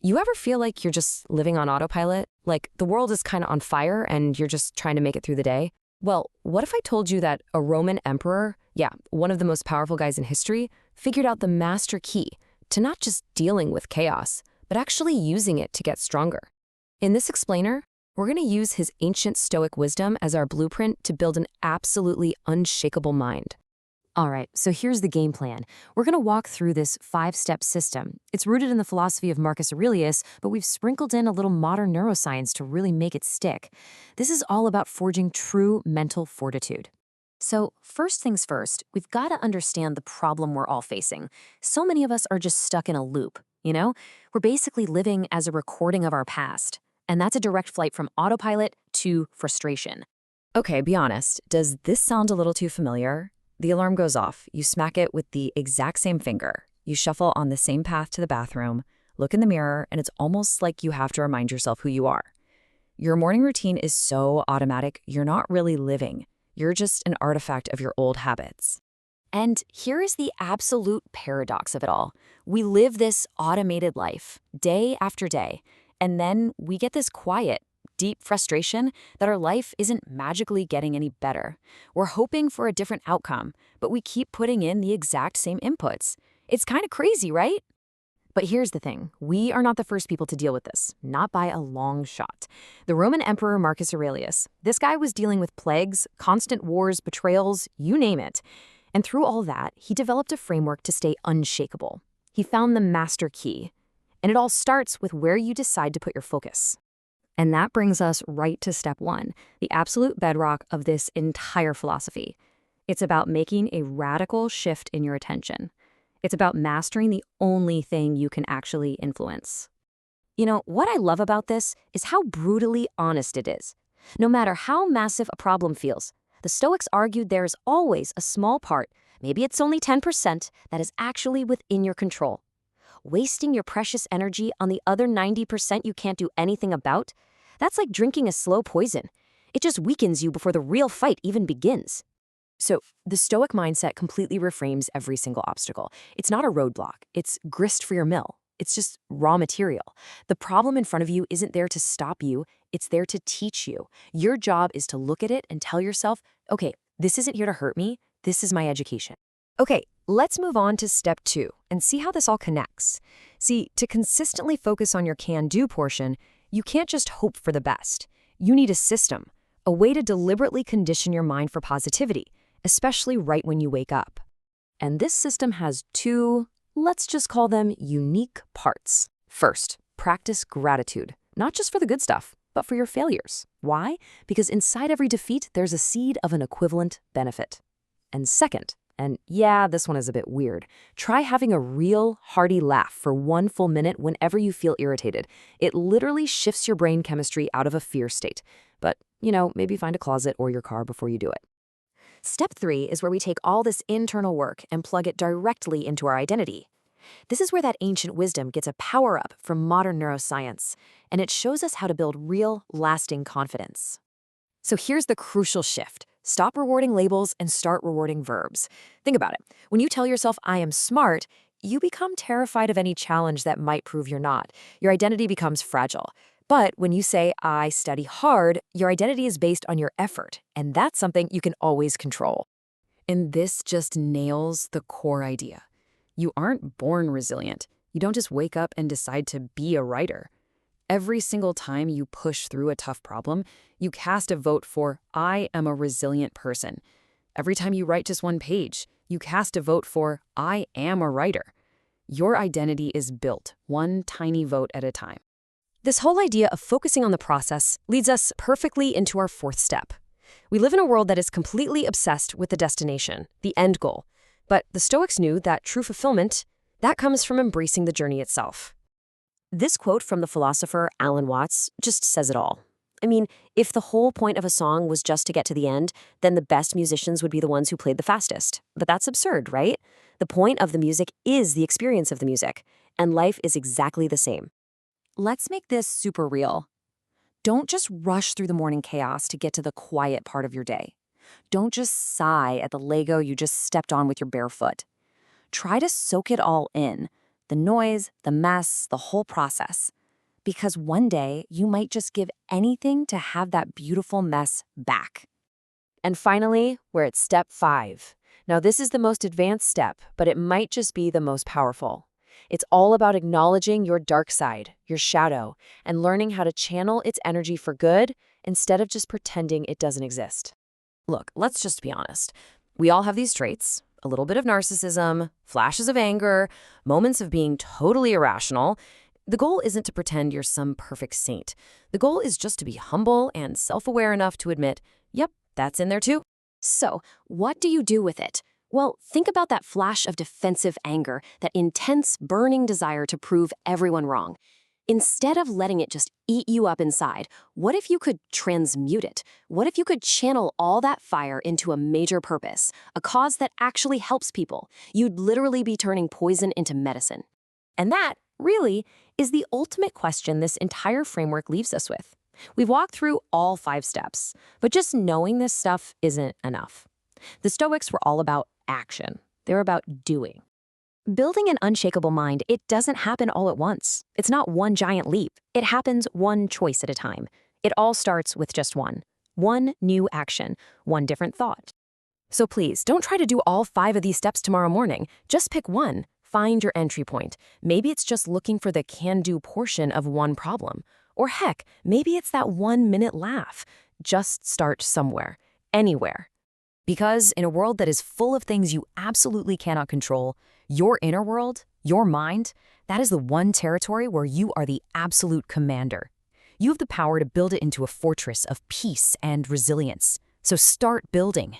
You ever feel like you're just living on autopilot? Like the world is kind of on fire and you're just trying to make it through the day? Well, what if I told you that a Roman emperor, yeah, one of the most powerful guys in history, figured out the master key to not just dealing with chaos, but actually using it to get stronger? In this explainer, we're going to use his ancient Stoic wisdom as our blueprint to build an absolutely unshakable mind. All right, so here's the game plan. We're going to walk through this 5-step system. It's rooted in the philosophy of Marcus Aurelius, but we've sprinkled in a little modern neuroscience to really make it stick. This is all about forging true mental fortitude. So first things first, we've got to understand the problem we're all facing. So many of us are just stuck in a loop, you know? We're basically living as a recording of our past. And that's a direct flight from autopilot to frustration. Okay, be honest. Does this sound a little too familiar? The alarm goes off. You smack it with the exact same finger. You shuffle on the same path to the bathroom, look in the mirror, and it's almost like you have to remind yourself who you are. Your morning routine is so automatic, you're not really living. You're just an artifact of your old habits. And here is the absolute paradox of it all. We live this automated life, day after day, and then we get this quiet, deep frustration that our life isn't magically getting any better. We're hoping for a different outcome, but we keep putting in the exact same inputs. It's kind of crazy, right? But here's the thing. We are not the first people to deal with this, not by a long shot. The Roman Emperor Marcus Aurelius, this guy was dealing with plagues, constant wars, betrayals, you name it. And through all that, he developed a framework to stay unshakable. He found the master key. And it all starts with where you decide to put your focus. And that brings us right to step 1, the absolute bedrock of this entire philosophy. It's about making a radical shift in your attention. It's about mastering the only thing you can actually influence. You know, what I love about this is how brutally honest it is. No matter how massive a problem feels, the Stoics argued there is always a small part, maybe it's only 10%, that is actually within your control. Wasting your precious energy on the other 90% you can't do anything about, that's like drinking a slow poison. It just weakens you before the real fight even begins. So the Stoic mindset completely reframes every single obstacle. It's not a roadblock. It's grist for your mill. It's just raw material. The problem in front of you isn't there to stop you. It's there to teach you. Your job is to look at it and tell yourself, okay, this isn't here to hurt me. This is my education. Okay, let's move on to step 2 and see how this all connects. See, to consistently focus on your can-do portion, you can't just hope for the best. You need a system, a way to deliberately condition your mind for positivity, especially right when you wake up. And this system has 2, let's just call them unique parts. First, practice gratitude, not just for the good stuff, but for your failures. Why? Because inside every defeat, there's a seed of an equivalent benefit. And second, and yeah, this one is a bit weird, try having a real, hearty laugh for 1 full minute whenever you feel irritated. It literally shifts your brain chemistry out of a fear state. But, you know, maybe find a closet or your car before you do it. Step 3 is where we take all this internal work and plug it directly into our identity. This is where that ancient wisdom gets a power-up from modern neuroscience, and it shows us how to build real, lasting confidence. So here's the crucial shift. Stop rewarding labels and start rewarding verbs. Think about it. When you tell yourself, I am smart, you become terrified of any challenge that might prove you're not. Your identity becomes fragile. But when you say, I study hard, your identity is based on your effort, and that's something you can always control. And this just nails the core idea. You aren't born resilient. You don't just wake up and decide to be a writer. Every single time you push through a tough problem, you cast a vote for, I am a resilient person. Every time you write just 1 page, you cast a vote for, I am a writer. Your identity is built, 1 tiny vote at a time. This whole idea of focusing on the process leads us perfectly into our 4th step. We live in a world that is completely obsessed with the destination, the end goal. But the Stoics knew that true fulfillment, that comes from embracing the journey itself. This quote from the philosopher Alan Watts just says it all. I mean, if the whole point of a song was just to get to the end, then the best musicians would be the ones who played the fastest. But that's absurd, right? The point of the music is the experience of the music, and life is exactly the same. Let's make this super real. Don't just rush through the morning chaos to get to the quiet part of your day. Don't just sigh at the Lego you just stepped on with your bare foot. Try to soak it all in. the noise, the mess, the whole process. Because one day, you might just give anything to have that beautiful mess back. And finally, we're at step 5. Now, this is the most advanced step, but it might just be the most powerful. It's all about acknowledging your dark side, your shadow, and learning how to channel its energy for good instead of just pretending it doesn't exist. Look, let's just be honest. We all have these traits, a little bit of narcissism, flashes of anger, moments of being totally irrational. The goal isn't to pretend you're some perfect saint. The goal is just to be humble and self-aware enough to admit, yep, that's in there too. So, what do you do with it? Well, think about that flash of defensive anger, that intense, burning desire to prove everyone wrong. Instead of letting it just eat you up inside, what if you could transmute it? What if you could channel all that fire into a major purpose, a cause that actually helps people? You'd literally be turning poison into medicine. And that, really, is the ultimate question this entire framework leaves us with. We've walked through all 5 steps, but just knowing this stuff isn't enough. The Stoics were all about action. They're about doing. Building an unshakable mind, it doesn't happen all at once. It's not one giant leap. It happens one choice at a time. It all starts with just one new action, one different thought. So please, don't try to do all 5 of these steps tomorrow morning. Just pick one. Find your entry point. Maybe it's just looking for the can-do portion of one problem. Or heck, maybe it's that 1-minute laugh. Just start somewhere, anywhere. Because in a world that is full of things you absolutely cannot control, your inner world, your mind, that is the one territory where you are the absolute commander. You have the power to build it into a fortress of peace and resilience. So start building.